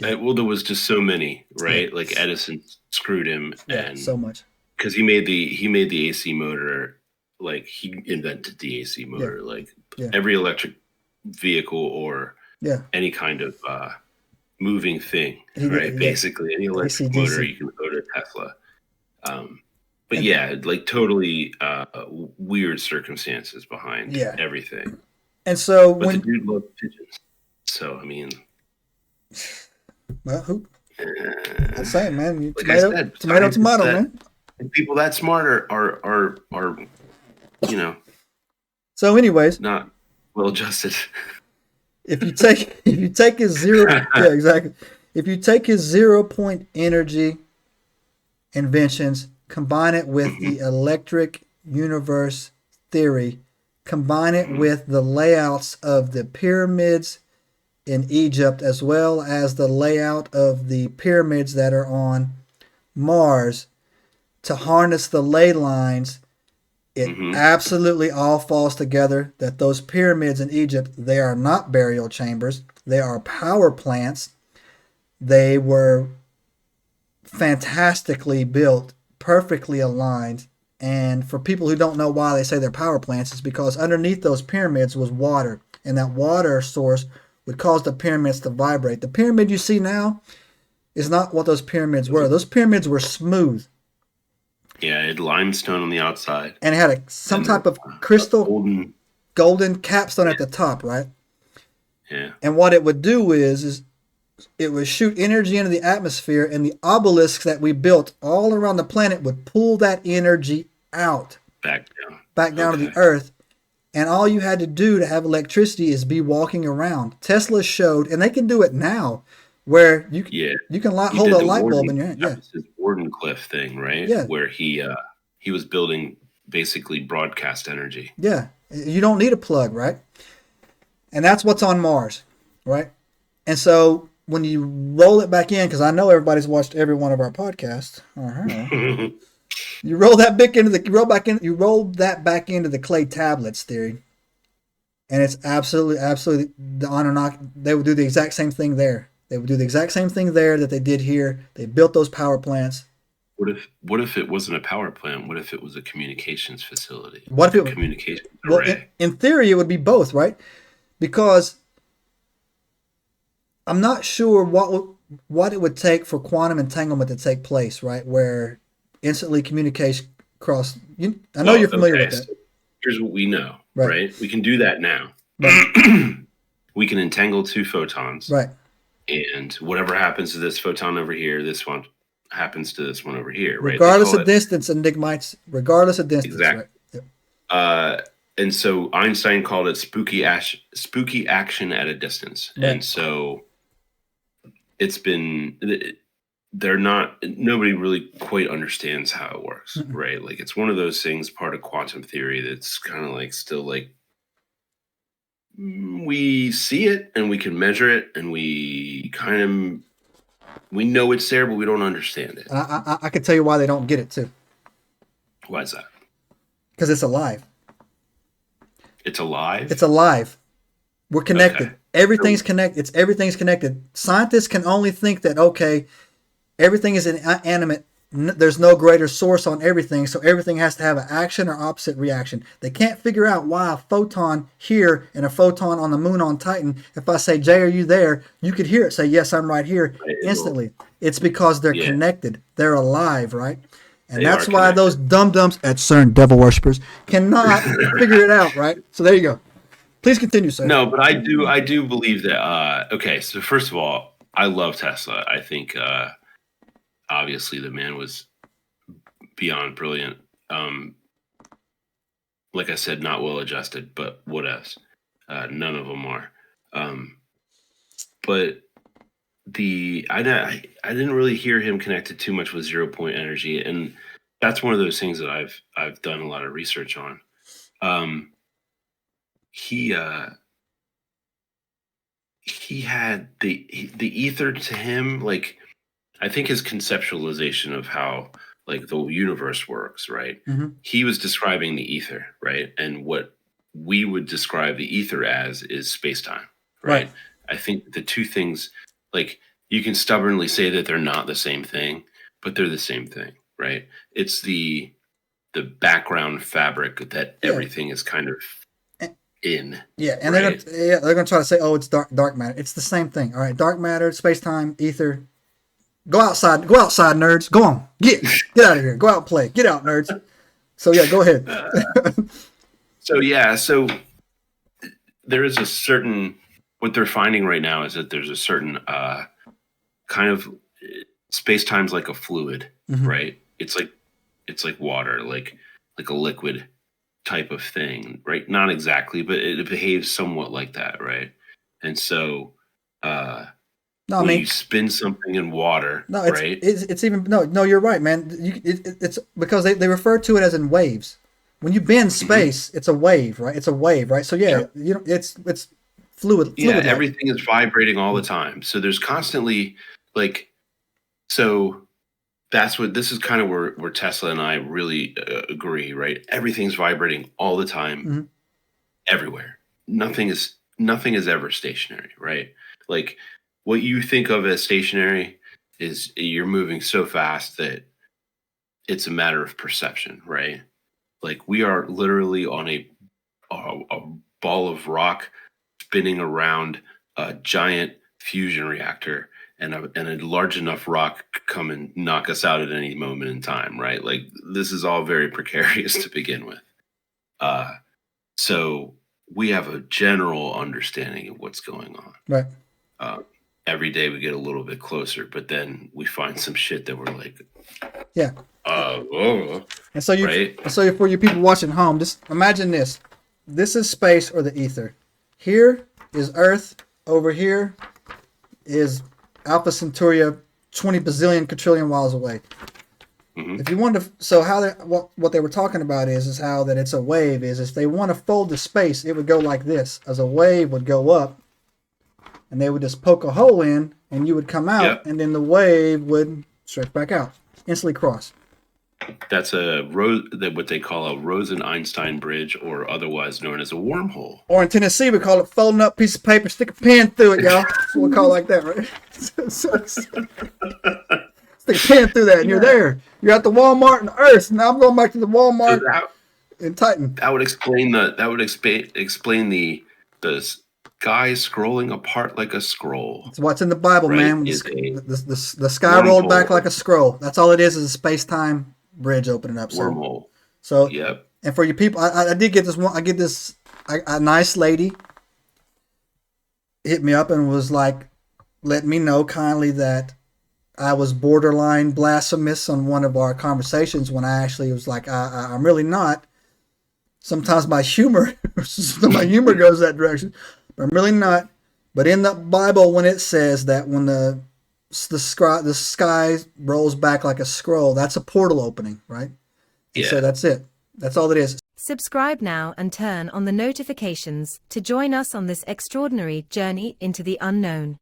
Yeah. Well, there was just so many, Yeah. right? Like Edison screwed him, Yeah. So and much. because he made the AC motor, like he invented the AC Yeah. motor, like Yeah. every electric vehicle or Yeah. any kind of moving thing, He did. right? Yeah. Basically, any electric motor ACDC. you can go to Tesla. But And yeah, like totally weird circumstances behind yeah. everything. And so But the when dude loved pigeons, so I mean, well, who I'm uh, saying, man, like I tomato, said, tomato, scientists tomato, that man. and people that smart are you know So, anyways, not well adjusted. if you take his zero, yeah, exactly. If you take his 0 point energy inventions, combine it with the Hmm. electric universe theory, combine it Hmm. with the layouts of the pyramids in Egypt, as well as the layout of the pyramids that are on Mars, to harness the ley lines, it Hmm. absolutely all falls together that those pyramids in Egypt, they are not burial chambers, they are power plants. They were fantastically built, perfectly aligned. And for people who don't know why they say they're power plants, it's because underneath those pyramids was water, and that water source would cause the pyramids to vibrate. The pyramid you see now is not what those pyramids were. Those pyramids were smooth Yeah, it had limestone on the outside and it had some and type of a crystal golden. golden capstone at the top, right? Yeah. And what it would do is it would shoot energy into the atmosphere, and the obelisks that we built all around the planet would pull that energy out Back down. back down to the Okay. earth. And all you had to do to have electricity is be walking around. Tesla showed, and they can do it now, where Yeah. you can He hold a did the light bulb Warden. in your hand. That Yeah, was his Wardenclyffe thing, right? yeah, Where he was building basically broadcast energy. yeah. You don't need a plug, right? And that's what's on Mars, right? And so when you roll it back in, because I know everybody's watched every one of our podcasts. You roll that back into the you roll back in you roll that back into the clay tablets theory, and it's absolutely the Anunnaki. They would do the exact same thing there. They would do the exact same thing there that they did here. They built those power plants. What if it wasn't a power plant? What if it was a communications facility, What if like a it? communications Well, array? in theory, it would be both, right? Because I'm not sure what it would take for quantum entanglement to take place, right? Where instantly communication cross. I know Well, you're familiar okay. with that, So here's what we know, right? right? We can do that now. Right. We can entangle two photons, Right. and whatever happens to this photon over here, this one happens to this one over here, right? They Regardless call of it distance, enigmites. Regardless of distance, right? exact. Yep. Uh, and so Einstein called it spooky action at a distance. Right. And so it's been they're not nobody really quite understands how it works, Mm-mm. right? Like it's one of those things, part of quantum theory, that's kind of like still like we see it and we can measure it and we know it's there, but we don't understand it. I can tell you why they don't get it too. Why is that? Because it's alive. It's alive. It's alive. We're Okay. connected. Everything's connected. Everything's connected. Scientists can only think that okay, everything is inanimate. There's no greater source on everything, so everything has to have an action or opposite reaction. They can't figure out why a photon here and a photon on the moon on Titan, if I say, Jay, are you there? You could hear it say, yes, I'm right here Right, instantly. It's because they're yeah, connected. They're alive, right? And they are that's why those connected. dum-dums at CERN, devil worshippers, cannot figure it out, right? So there you go. Please continue, sir. No, but I do believe that. Okay, so first of all, I love Tesla. I think obviously the man was beyond brilliant. Like I said, not well adjusted, but what else? None of them are. Um, but I didn't really hear him connected too much with 0 point energy, and that's one of those things that I've done a lot of research on. Um, he he had the ether to him, like I think his conceptualization of how like the universe works, right? Mm-hmm. He was describing the ether, right? And what we would describe the ether as is space-time, Right. right? I think the two things, like you can stubbornly say that they're not the same thing, but they're the same thing, right? It's the background fabric that everything is kind of in. Yeah, and right? they're gonna try to say, oh, it's dark matter. It's the same thing. All right, dark matter, space time, ether. Go outside, nerds. Go on, get out of here. Go out and play. Get out, nerds. So yeah, go ahead. So there is a certain, what they're finding right now is that there's a certain kind of space time's like a fluid, right? It's like water, like a liquid type of thing, right? Not exactly, but it behaves somewhat like that, right? And so when you spin something in water, right? It's even no. You're right, man. It's because they refer to it as in waves. When you bend space, it's a wave, right? It's a wave, right? So yeah. It's fluid. Yeah, everything is vibrating all the time. So there's constantly so that's what this is kind of where Tesla and I really agree, right? Everything's vibrating all the time, everywhere. Nothing is ever stationary, right? Like what you think of as stationary is you're moving so fast that it's a matter of perception, right? Like we are literally on a ball of rock spinning around a giant fusion reactor, and a large enough rock could come and knock us out at any moment in time, right? Like this is all very precarious to begin with. So we have a general understanding of what's going on. Right. Every day we get a little bit closer, but then we find some shit that we're like, yeah. And so for you people watching at home, just imagine this. This is space or the ether. Here is Earth. Over here is Alpha Centauri, 20 bazillion quadrillion miles away. If you want to, so how what they were talking about is how that it's a wave. Is if they want to fold the space, it would go like this. As a wave would go up, and they would just poke a hole in, and you would come out, and then the wave would stretch back out, instantly cross. That's what they call a Rosen-Einstein bridge, or otherwise known as a wormhole. Or in Tennessee, we call it folding up piece of paper, stick a pen through it, y'all. That's what we call it like that, right? Stick a pen through that, and you're there. You're at the Walmart in Earth. Now I'm going back to the Walmart in Titan. That would explain the sky scrolling apart like a scroll. It's what's in the Bible, right? Man. The sky rolled back like a scroll. That's all it is a space-time bridge opening up. Wormhole. So and for you people, I did get this one. I get this. A nice lady hit me up and was like, let me know kindly that I was borderline blasphemous on one of our conversations when I actually was like, I'm really not. Sometimes my humor goes that direction. But I'm really not. But in the Bible, when it says that when the sky rolls back like a scroll, that's a portal opening, right? Yeah. So that's it. That's all it is. Subscribe now and turn on the notifications to join us on this extraordinary journey into the unknown.